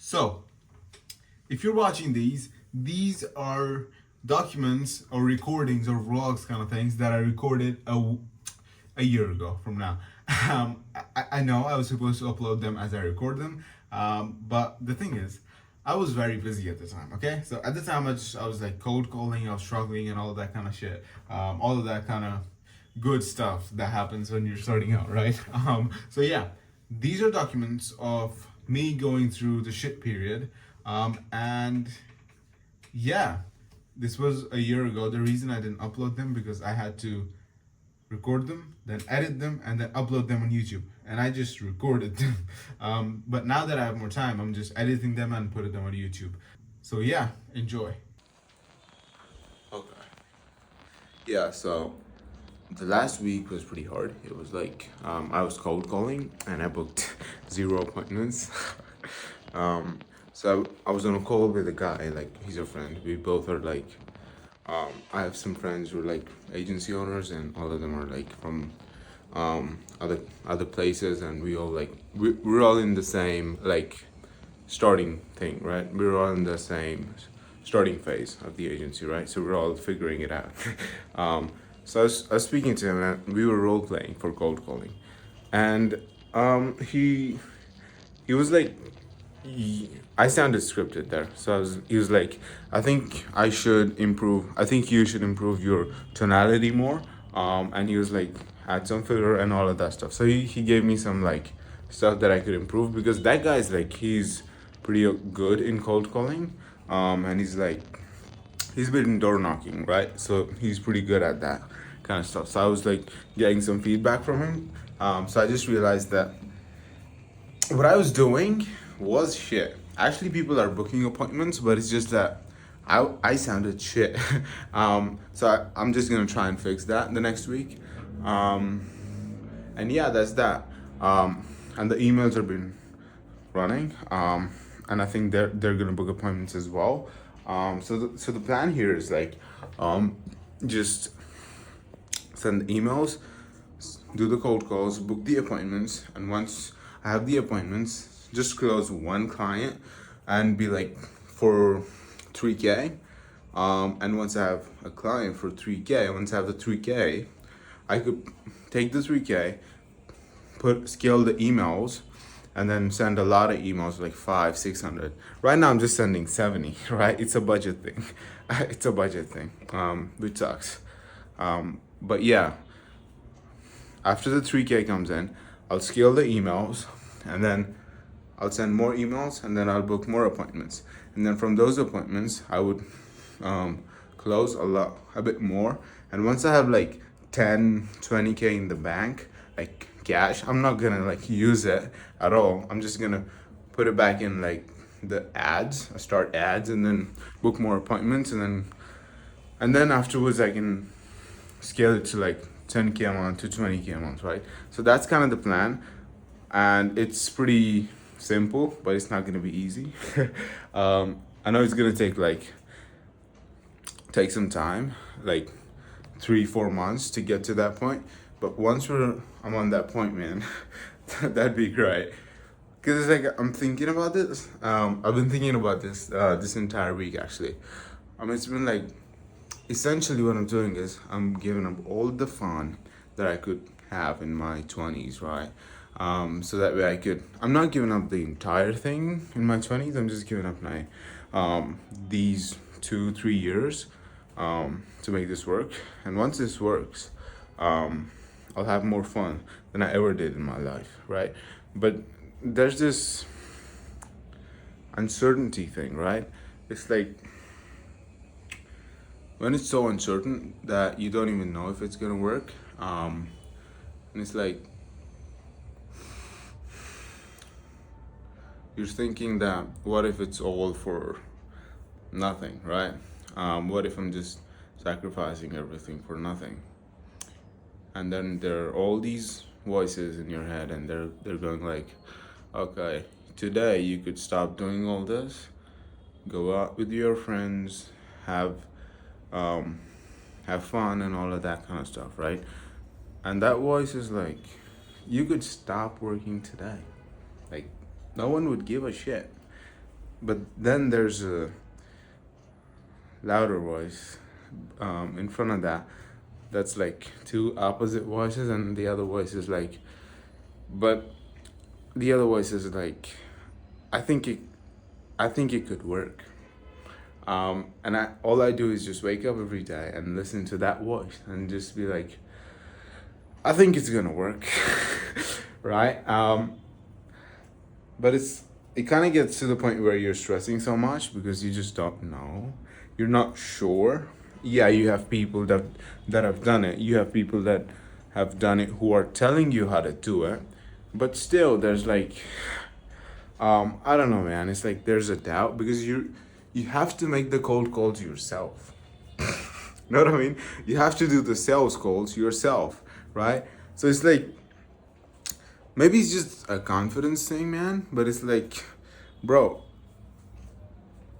So, if you're watching these are documents or recordings or vlogs kind of things that I recorded a year ago from now. I know I was supposed to upload them as I record them, but the thing is, I was very busy at the time. Okay, so at the time I was like cold calling, I was struggling, and all of that kind of shit, all of that kind of good stuff that happens when you're starting out, right? So yeah, these are documents of me going through the shit period, and yeah, this was a year ago. The reason I didn't upload them because I had to record them, then edit them, and then upload them on YouTube. And I just recorded them. But now that I have more time, I'm just editing them and putting them on YouTube. So yeah, enjoy. Okay. Yeah, so the last week was pretty hard. It was like I was cold calling and I booked zero appointments. So I was on a call with a guy, like he's a friend. We both are like, I have some friends who are like agency owners, and all of them are like from other places, and we all like we're all in the same like starting thing, right? We're all in the same starting phase of the agency, right? So we're all figuring it out. So I was speaking to him, and we were role playing for cold calling, and he was like, I sounded scripted there. So he was like, I think I should improve. I think you should improve your tonality more. And he was like, add some filler and all of that stuff. So he gave me some like stuff that I could improve, because that guy's like, he's pretty good in cold calling. And he's been door knocking, right? So he's pretty good at that kind of stuff. So I was like getting some feedback from him. So I just realized that what I was doing was shit. Actually, people are booking appointments, but it's just that I sounded shit. I'm just gonna try and fix that the next week. And yeah, that's that. And the emails have been running. And I think they're gonna book appointments as well. So the plan here is like, just send emails, do the cold calls, book the appointments, and once I have the appointments, just close one client and be like for 3K. And once I have a client for 3K, once I have the 3K, I could take the 3K, scale the emails, and then send a lot of emails, like 500-600. Right now I'm just sending 70, right? It's a budget thing. It's a budget thing, which sucks. But yeah, after the 3K comes in, I'll scale the emails, and then I'll send more emails, and then I'll book more appointments. And then from those appointments, I would close a bit more. And once I have like 10-20K in the bank, like cash, I'm not gonna like use it at all. I'm just gonna put it back in like the ads. I start ads and then book more appointments, and then afterwards I can scale it to like 10K a month to 20K a month, right? So that's kind of the plan, and it's pretty simple, but it's not gonna be easy. I know it's gonna take some time, like 3-4 months to get to that point. But once I'm on that point, man, that'd be great. Cause it's like I'm thinking about this. I've been thinking about this this entire week actually. It's been like, essentially what I'm doing is I'm giving up all the fun that I could have in my 20s, right? So that way I'm not giving up the entire thing in my 20s. I'm just giving up my these 2-3 years to make this work. And once this works, I'll have more fun than I ever did in my life, right? But there's this uncertainty thing, right? It's like when it's so uncertain that you don't even know if it's gonna work, and it's like you're thinking that what if it's all for nothing, right? What if I'm just sacrificing everything for nothing? And then there are all these voices in your head, and they're going like, okay, today you could stop doing all this, go out with your friends, have fun and all of that kind of stuff, right? And that voice is like, you could stop working today. Like, no one would give a shit. but then there's a louder voice in front of that, that's like two opposite voices, and the other voice is like, but the other voice is like, I think it, I think it could work. And all I do is just wake up every day and listen to that voice and just be like, I think it's gonna work, right? But it kind of gets to the point where you're stressing so much because you just don't know, you're not sure. Yeah, you have people that have done it. You have people that have done it who are telling you how to do it, but still, there's like, I don't know, man. It's like there's a doubt because you have to make the cold calls yourself. Know what I mean? You have to do the sales calls yourself, right? So it's like maybe it's just a confidence thing, man. But it's like, bro,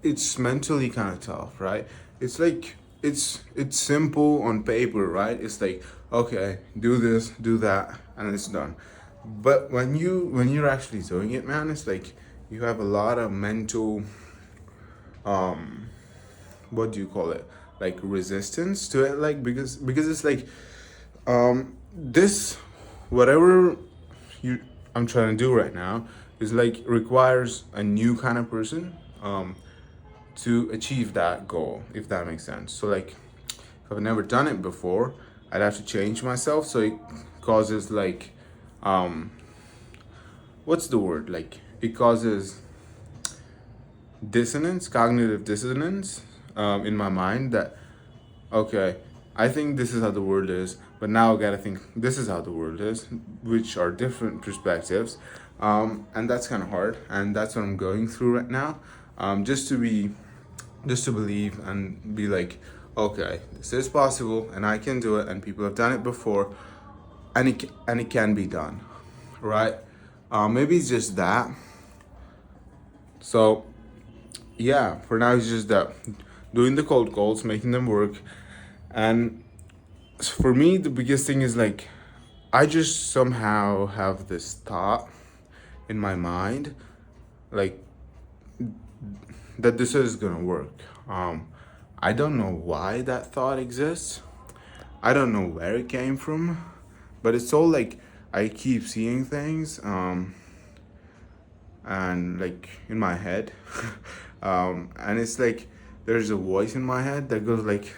it's mentally kind of tough, right? It's like it's simple on paper, right? It's like, okay, do this, do that, and it's done. But when you're actually doing it, man, it's like you have a lot of mental, what do you call it, like resistance to it, like because it's like, this whatever you I'm trying to do right now is like requires a new kind of person, to achieve that goal, if that makes sense. So like if I've never done it before, I'd have to change myself, so it causes like, what's the word, like it causes dissonance, cognitive dissonance, in my mind, that okay, I think this is how the world is, but now I gotta think this is how the world is, which are different perspectives, and that's kind of hard, and that's what I'm going through right now, just to believe and be like, okay, this is possible, and I can do it, and people have done it before, and it can be done, right? Maybe it's just that. So yeah, for now it's just that, doing the cold calls, making them work, and for me the biggest thing is like, I just somehow have this thought in my mind, like that this is gonna work. I don't know why that thought exists. I don't know where it came from, but it's all like I keep seeing things, and like in my head, and it's like there's a voice in my head that goes like,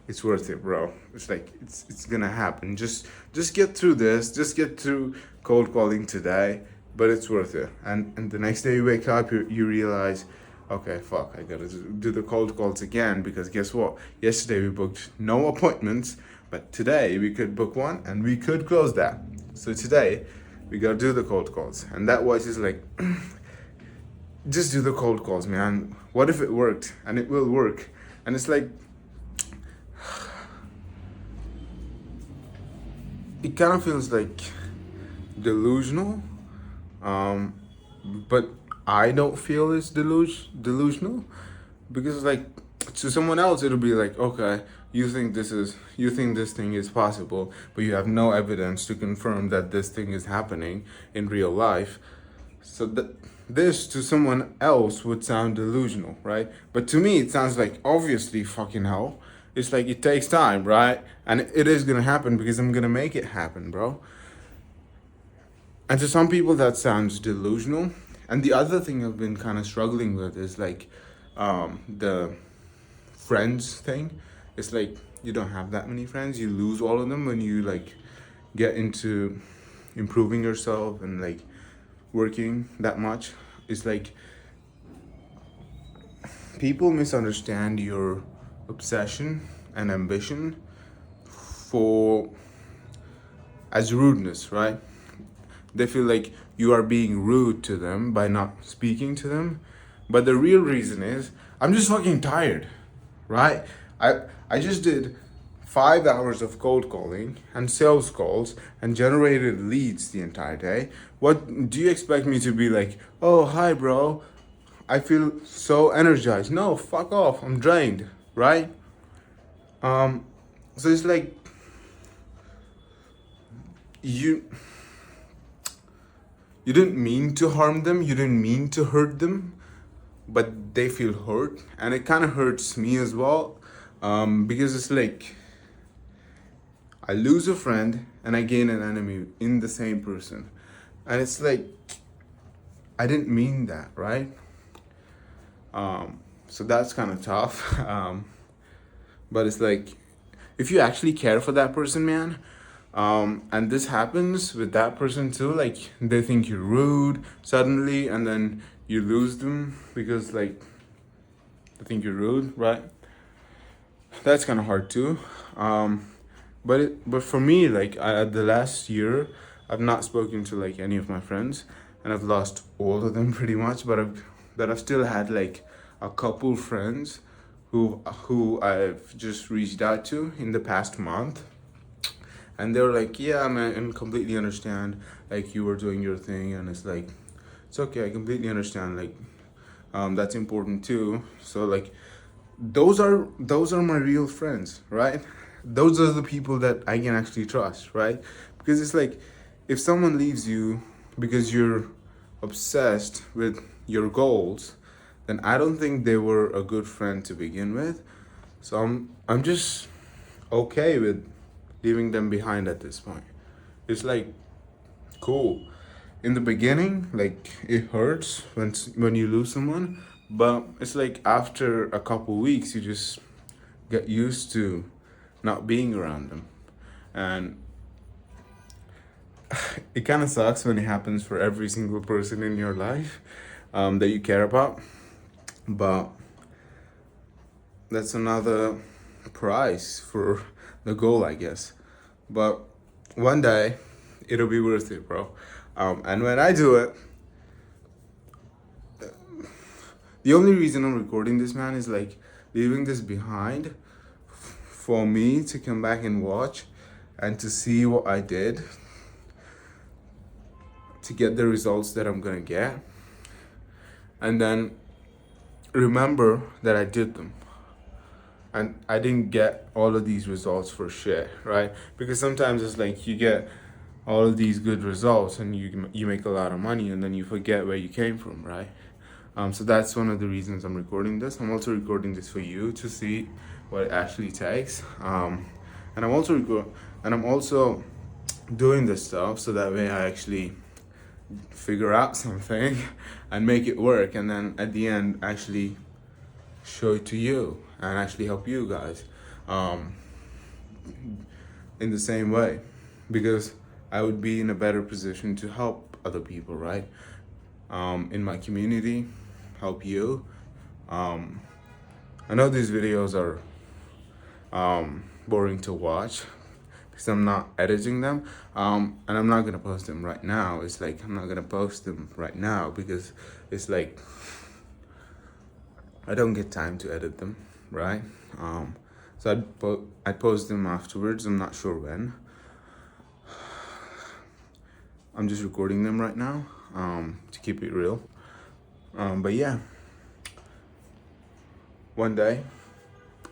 it's worth it, bro. It's like it's gonna happen. Just get through this. Just get through cold calling today, but it's worth it. And the next day you wake up, you realize, okay, fuck, I gotta do the cold calls again, because guess what? Yesterday we booked no appointments, but today we could book one and we could close that. So today we gotta do the cold calls, and that voice is like, just do the cold calls, man. What if it worked? And it will work. And it's like, it kind of feels like delusional, but I don't feel it's delusional, because like to someone else it'll be like, okay, you think this thing is possible, but you have no evidence to confirm that this thing is happening in real life. So that this to someone else would sound delusional, right? But to me it sounds like, obviously, fucking hell. It's like it takes time, right? And it is gonna happen because I'm gonna make it happen, bro. And to some people that sounds delusional. And the other thing I've been kind of struggling with is like, the friends thing. It's like you don't have that many friends. You lose all of them when you like get into improving yourself and like working that much. It's like people misunderstand your obsession and ambition for as rudeness, right? They feel like you are being rude to them by not speaking to them, but the real reason is, I'm just fucking tired, right? I just did 5 hours of cold calling and sales calls and generated leads the entire day. What do you expect me to be like? Oh, hi, bro, I feel so energized. No, fuck off, I'm drained, right? So it's like you didn't mean to harm them, you didn't mean to hurt them, but they feel hurt, and it kind of hurts me as well, because it's like I lose a friend and I gain an enemy in the same person, and it's like I didn't mean that, right? So that's kind of tough. But it's like, if you actually care for that person, man, and this happens with that person too, like they think you're rude suddenly, and then you lose them because like they think you're rude, right? That's kind of hard too. But for me, like the last year, I've not spoken to like any of my friends, and I've lost all of them pretty much. But I've still had like a couple friends who I've just reached out to in the past month, and they were like, "Yeah, man, and completely understand. Like you were doing your thing, and it's like, it's okay. I completely understand. Like, that's important too. So like, those are my real friends, right? Those are the people that I can actually trust, right? Because it's like, if someone leaves you because you're obsessed with your goals, then I don't think they were a good friend to begin with. So I'm just okay with leaving them behind at this point. It's like, cool. In the beginning, like it hurts when you lose someone, but it's like after a couple weeks you just get used to not being around them. And it kind of sucks when it happens for every single person in your life, that you care about, but that's another price for the goal, I guess. But one day it'll be worth it, bro. And when I do it, the only reason I'm recording this, man, is like leaving this behind for me to come back and watch and to see what I did to get the results that I'm gonna get, and then remember that I did them. And I didn't get all of these results for shit, right? Because sometimes it's like you get all of these good results and you make a lot of money, and then you forget where you came from, right? So that's one of the reasons I'm recording this. I'm also recording this for you to see what it actually takes. And I'm also doing this stuff so that way I actually figure out something and make it work, and then at the end actually show it to you and actually help you guys, in the same way, because I would be in a better position to help other people, right? In my community, help you. I know these videos are boring to watch because I'm not editing them, and I'm not gonna post them right now. It's like I'm not gonna post them right now because it's like I don't get time to edit them, right? So I'd post them afterwards. I'm not sure when. I'm just recording them right now, to keep it real. But yeah, one day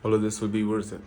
all of this will be worth it.